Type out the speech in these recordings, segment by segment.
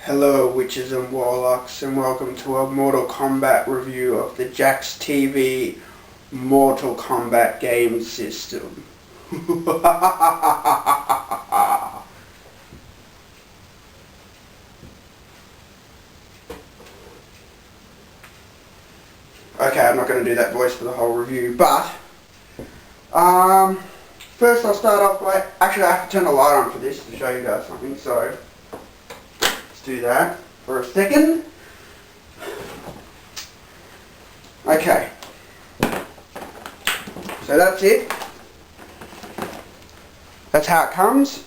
Hello witches and warlocks, and welcome to a Mortal Kombat review of the Jakks TV Mortal Kombat game system. Okay, I'm not going to do that voice for the whole review, but first I'll start off by, actually I have to turn the light on for this to show you guys something, so let's do that for a second. Okay, so that's it. That's how it comes,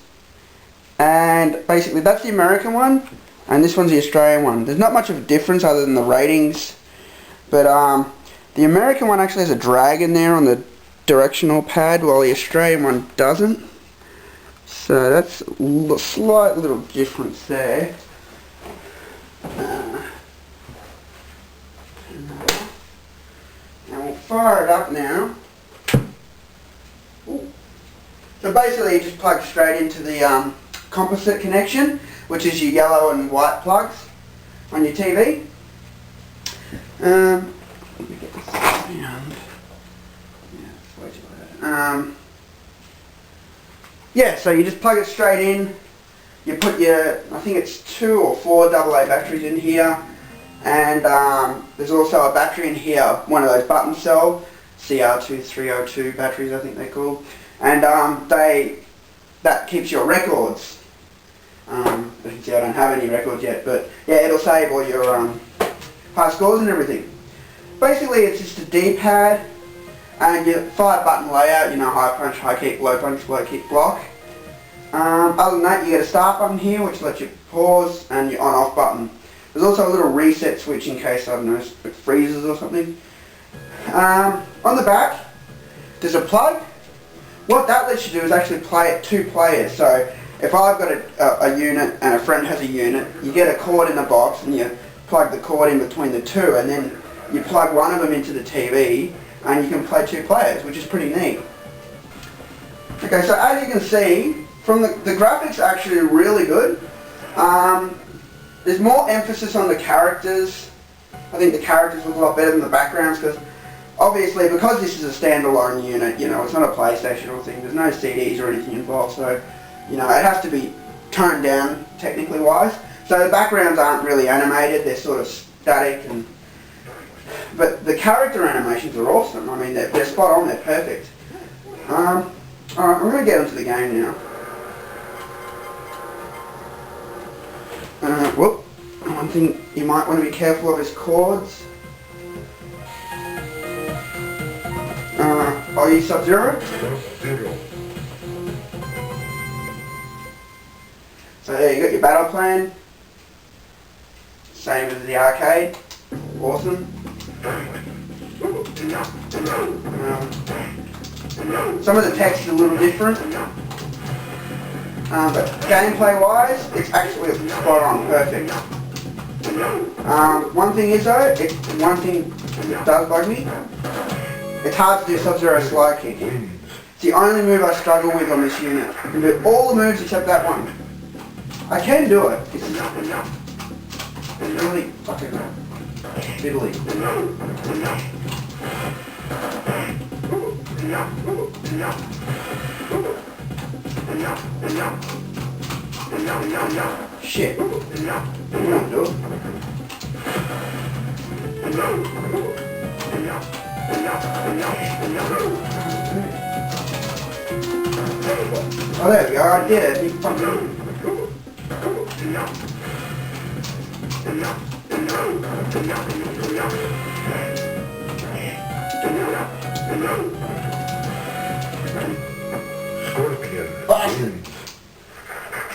and basically that's the American one, and this one's the Australian one. There's not much of a difference other than the ratings, but the American one actually has a dragon there on the directional pad, while the Australian one doesn't. So that's a slight little difference there. And we'll fire it up now. Ooh. So basically you just plug straight into the composite connection, which is your yellow and white plugs on your TV. Let me get this around. Yeah, it's way too loud. Yeah, so you just plug it straight in. You put your, I think it's 2 or 4 AA batteries in here, and there's also a battery in here, one of those button cell CR2302 batteries, I think they're called, and that keeps your records. As you can see, I don't have any records yet, but yeah, it'll save all your high scores and everything. Basically, it's just a D-pad and your 5-button layout. You know, high punch, high kick, low kick, block. Other than that, you get a start button here, which lets you pause, and your on-off button. There's also a little reset switch in case, I don't know, it freezes or something. On the back, there's a plug. What that lets you do is actually play it 2 players. So if I've got a unit and a friend has a unit, you get a cord in the box and you plug the cord in between the 2, and then you plug one of them into the TV and you can play 2 players, which is pretty neat. Okay, so as you can see, from the graphics are actually really good. There's more emphasis on the characters. I think the characters look a lot better than the backgrounds, because obviously, because this is a standalone unit, you know, it's not a PlayStation or thing, there's no CDs or anything involved, so, you know, it has to be toned down technically wise. So the backgrounds aren't really animated, they're sort of static, but the character animations are awesome. I mean, they're spot on, they're perfect. Alright, I'm going to get into the game now. One thing you might want to be careful of is cords. I'll use Sub-Zero. So there you got your battle plan. Same as the arcade. Awesome. Some of the text is a little different. But gameplay wise, it's actually spot on, perfect. One thing is though, one thing that does bug me, it's hard to do Sub-Zero slide kick. It's the only move I struggle with on this unit. I can do all the moves except that one. I can do it, it's really fucking fiddly. Shit. I'm gonna do it. Oh, there we go, I did it. Big fucking...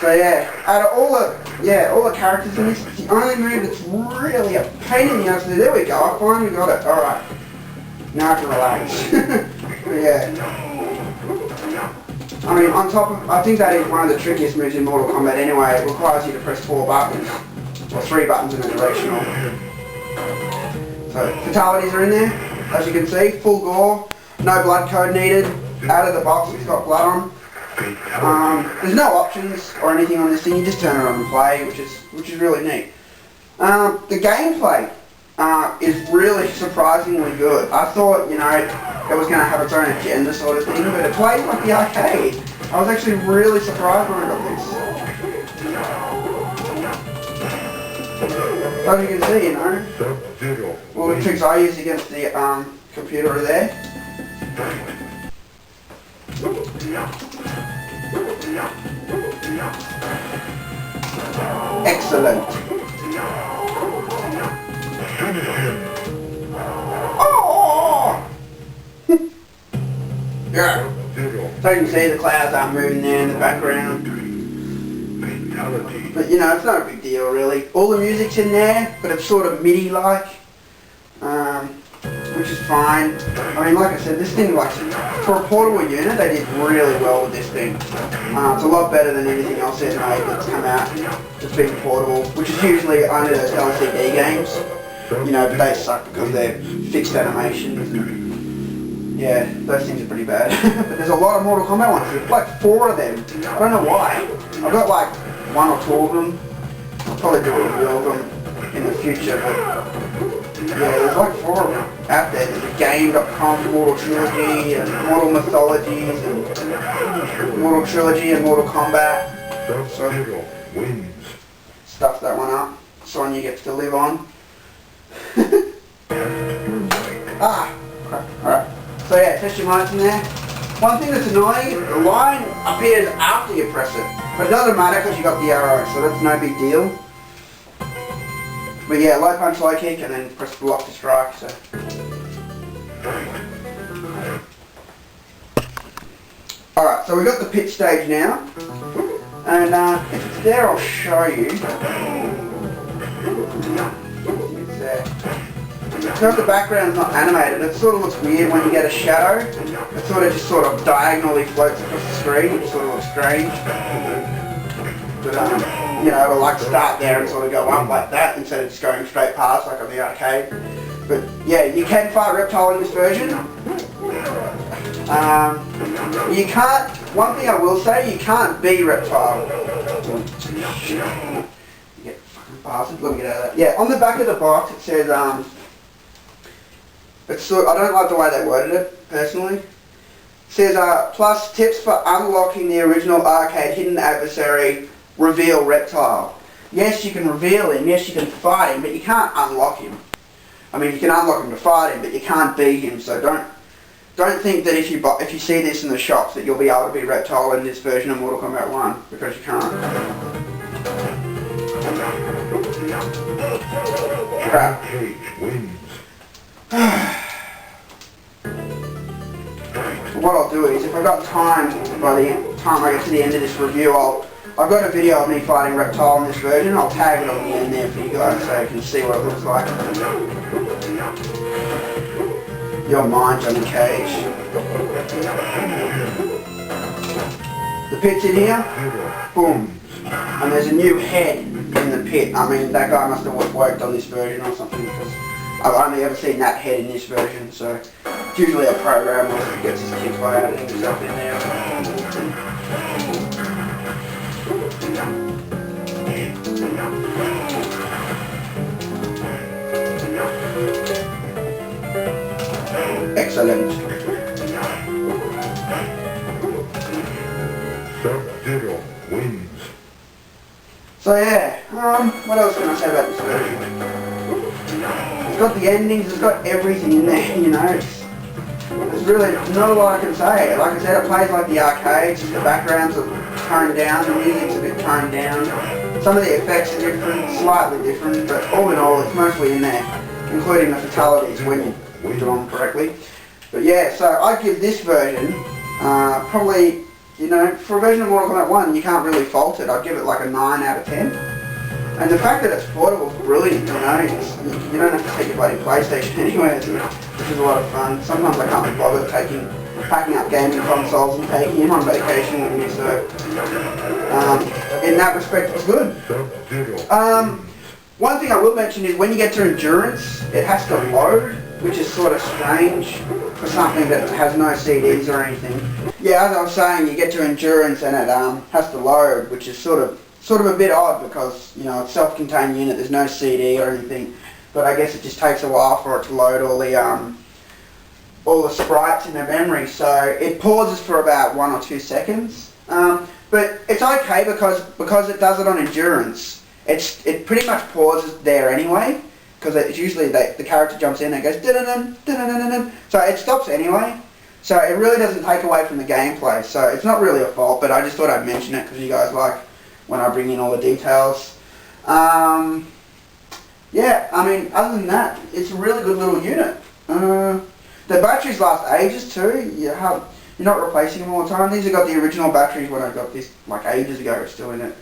So yeah, out of all the characters in this, it's the only move that's really a pain in the ass. There we go, I finally got it. Alright, now I can relax. But yeah. I mean, on top of, I think that is one of the trickiest moves in Mortal Kombat anyway. It requires you to press 4 buttons, or 3 buttons in a directional. So, fatalities are in there, as you can see, full gore, no blood code needed. Out of the box it's got blood on. There's no options or anything on this thing, you just turn it on and play, which is really neat. The gameplay is really surprisingly good. I thought, you know, it was going to have its own agenda sort of thing, but it plays like the arcade. I was actually really surprised when I got this. As you can see, you know, all the tricks I use against the computer are there. Excellent. Oh! Yeah. So you can see the clouds are moving there in the background. But you know, it's not a big deal really. All the music's in there, but it's sort of MIDI-like, which is fine. I mean, like I said, this thing, like, for a portable unit, they did really well with this thing. It's a lot better than anything else they've made that's come out that's been portable, which is usually only those LCD games. You know, but they suck because they're fixed animations. And, yeah, those things are pretty bad. But there's a lot of Mortal Kombat ones. There's like 4 of them. I don't know why. I've got like 1 or 2 of them. I'll probably do a review of them in the future. But yeah, there's like 4 of them out there. There's a Game.com Mortal Trilogy and Mortal Mythologies and Mortal Trilogy and Mortal Kombat. So stuff that one up. Sonya gets to live on. Alright. So yeah, test your mics in there. One thing that's annoying, the line appears after you press it. But it doesn't matter because you got the arrow, so that's no big deal. But yeah, low punch, low kick, and then press block to strike. So. Alright, so we've got the pitch stage now. And if it's there, I'll show you. It's there. Because the background's not animated, it sort of looks weird when you get a shadow. It sort of just sort of diagonally floats across the screen, which sort of looks strange. But you know, it'll like start there and sort of go up like that instead of just going straight past like on the arcade. But yeah, you can fight Reptile in this version. You can't, one thing I will say, you can't be Reptile. You get fucking bastard, let me get out of that. Yeah, on the back of the box it says, it's sort, I don't like the way they worded it, personally. It says, plus tips for unlocking the original arcade hidden adversary, reveal Reptile. Yes, you can reveal him, yes, you can fight him, but you can't unlock him. I mean, you can unlock him to fight him, but you can't beat him, so don't think that if you see this in the shops that you'll be able to be Reptile in this version of Mortal Kombat 1, because you can't. Crap. What I'll do is, if I've got time, by the time I get to the end of this review, I've got a video of me fighting Reptile in this version. I'll tag it on the end there for you guys so you can see what it looks like. Your mind, Johnny Cage. The pit's in here. Boom. And there's a new head in the pit. I mean, that guy must have worked on this version or something, because I've only ever seen that head in this version, so it's usually a programmer that gets his kids by adding himself in there. Excellent. Sub-Zero wins. So yeah, what else can I say about this version? It's got the endings, it's got everything in there, you know. There's really not a lot I can say. Like I said, it plays like the arcades, the backgrounds are toned down, the music's a bit toned down. Some of the effects are different, slightly different, but all in all, it's mostly in there, including the fatalities when you do them correctly. But yeah, so I'd give this version, probably, you know, for a version of Mortal Kombat 1, you can't really fault it. I'd give it like a 9 out of 10. And the fact that it's portable is brilliant, you know. You don't have to take your bloody PlayStation anywhere, which is a lot of fun. Sometimes I can't be bothered packing up gaming consoles and taking him on vacation with me, so in that respect it's good. One thing I will mention is when you get to endurance, it has to load, which is sort of strange for something that has no CDs or anything. Yeah, as I was saying, you get to endurance and it has to load, which is sort of a bit odd because, you know, it's self-contained unit, there's no CD or anything, but I guess it just takes a while for it to load all the sprites in the memory, so it pauses for about 1 or 2 seconds. But it's okay because it does it on endurance. It pretty much pauses there anyway, because it's usually the character jumps in and goes dun-dun-dun, dun-dun-dun-dun, so it stops anyway. So it really doesn't take away from the gameplay, so it's not really a fault, but I just thought I'd mention it because you guys like when I bring in all the details. Yeah, I mean, other than that, it's a really good little unit. The batteries last ages too. You're not replacing them all the time. These have got the original batteries when I got this like ages ago. It's still in it.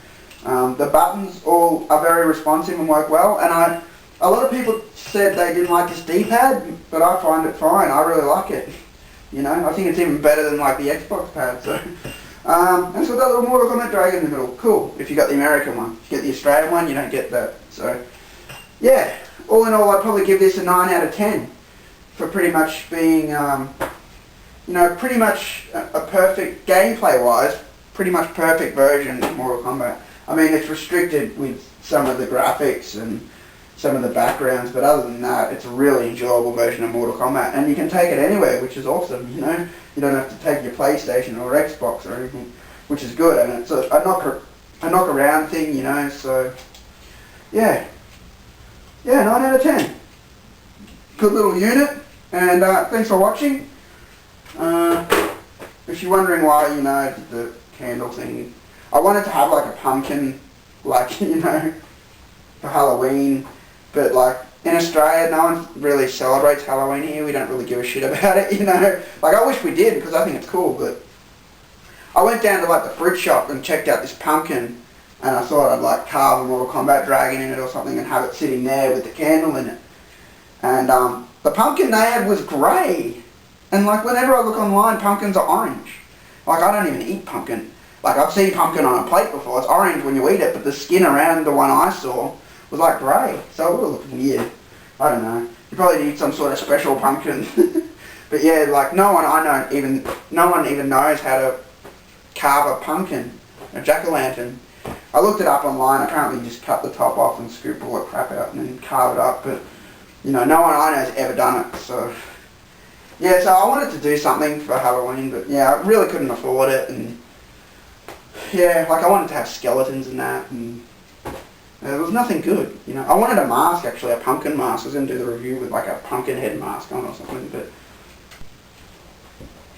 The buttons all are very responsive and work well. And a lot of people said they didn't like this D-pad, but I find it fine. I really like it. You know, I think it's even better than like the Xbox pad. So, and it's got that little Mortal Kombat dragon in the middle. Cool. If you got the American one, if you get the Australian one, you don't get that. So, yeah. All in all, I'd probably give this a 9 out of 10. For pretty much being, you know, pretty much a perfect, gameplay-wise, pretty much perfect version of Mortal Kombat. I mean, it's restricted with some of the graphics and some of the backgrounds, but other than that, it's a really enjoyable version of Mortal Kombat. And you can take it anywhere, which is awesome, you know. You don't have to take your PlayStation or Xbox or anything, which is good. And it's a knock around thing, you know, so, yeah. Yeah, 9 out of 10. Good little unit. And thanks for watching. If you're wondering why, you know, the candle thing, I wanted to have like a pumpkin, like, you know, for Halloween, but like in Australia, no one really celebrates Halloween here. We don't really give a shit about it, you know. Like I wish we did because I think it's cool, but I went down to like the fruit shop and checked out this pumpkin, and I thought I'd like carve a Mortal Kombat dragon in it or something and have it sitting there with the candle in it. And the pumpkin they had was grey. And like whenever I look online, pumpkins are orange. Like I don't even eat pumpkin. Like I've seen pumpkin on a plate before. It's orange when you eat it, but the skin around the one I saw was like grey. So it would have looked weird. I don't know. You probably need some sort of special pumpkin. But yeah, like no one even knows how to carve a pumpkin, a jack-o'-lantern. I looked it up online. Apparently you just cut the top off and scoop all the crap out and then carve it up. But you know, no one I know has ever done it, so yeah, so I wanted to do something for Halloween, but yeah, I really couldn't afford it, and yeah, like I wanted to have skeletons and that, and there was nothing good, you know. I wanted a mask, actually, a pumpkin mask. I was going to do the review with like a pumpkin head mask on or something, but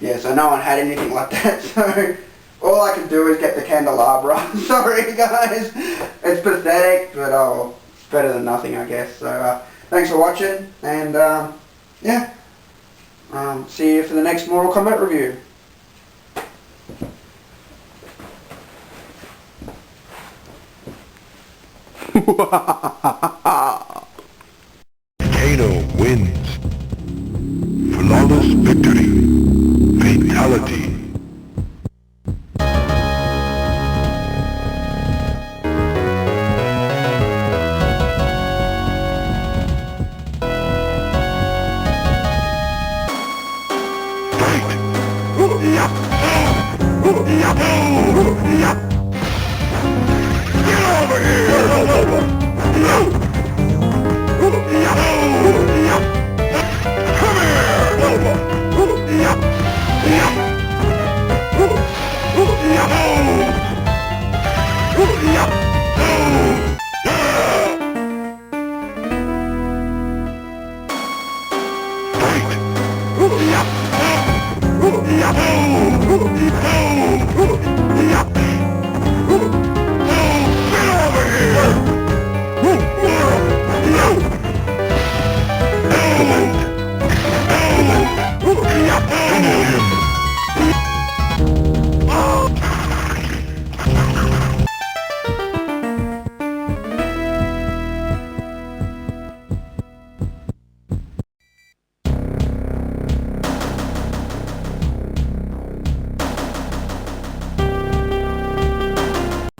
yeah, so no one had anything like that, so all I can do is get the candelabra. Sorry guys, it's pathetic, but oh, it's better than nothing, I guess, so thanks for watching, and yeah, see you for the next Mortal Kombat review. Kano wins. Flawless victory. Fatality.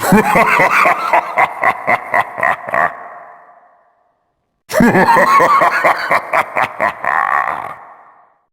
Ha ha ha ha ha!